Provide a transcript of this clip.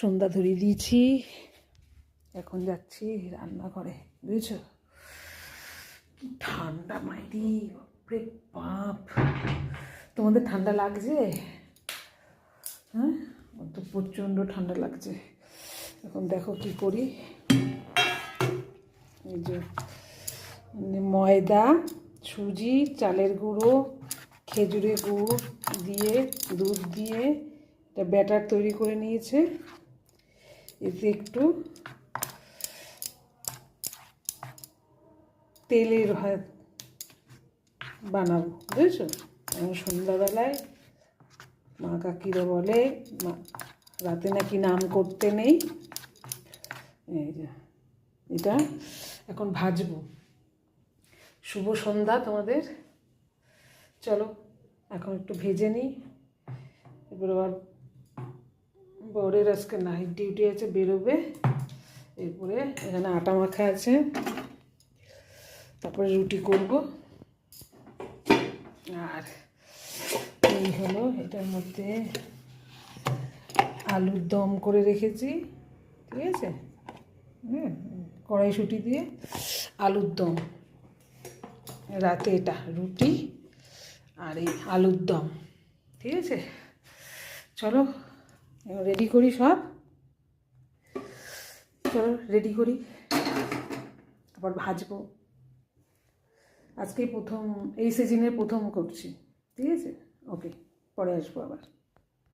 সন্ধ্যা ধরিয়ে দিয়েছি, এখন যাচ্ছি রান্নাঘরে। বুঝেছো, ঠান্ডা মাইরি, বাপরে বাপ। তোমাদের ঠান্ডা লাগছে? হ্যাঁ, তো প্রচণ্ড ঠান্ডা লাগছে। এখন দেখো কি করি। এই যে ময়দা, সুজি, চালের গুঁড়ো, খেজুরের গুড় দিয়ে, দুধ দিয়ে একটা ব্যাটার তৈরি করে নিয়েছে। এতে একটু তেলের বানাবো, বুঝেছো। সন্ধ্যাবেলায় মা কাকিরা বলে রাতে নাকি নাম করতে নেই। এই যে এটা এখন ভাজবো। শুভ সন্ধ্যা তোমাদের। চলো এখন একটু ভেজে নিই। এবার আবার বরের আজকে নাইট ডিউটি আছে, বেরোবে। এরপরে এখানে আটা মাখা আছে, তারপরে রুটি করব। আর এই হলো, এটার মধ্যে আলুর দম করে রেখেছি, ঠিক আছে। কড়াইশুঁটি দিয়ে আলুর দম, রাতে এটা রুটি আর এই আলুর দম, ঠিক আছে। চলো রেডি করি সব, চলো রেডি করি, আবার ভাজবো। আজকেই প্রথম, এই সিজনের প্রথম করছি, ঠিক আছে। ওকে, পরে আসবো আবার।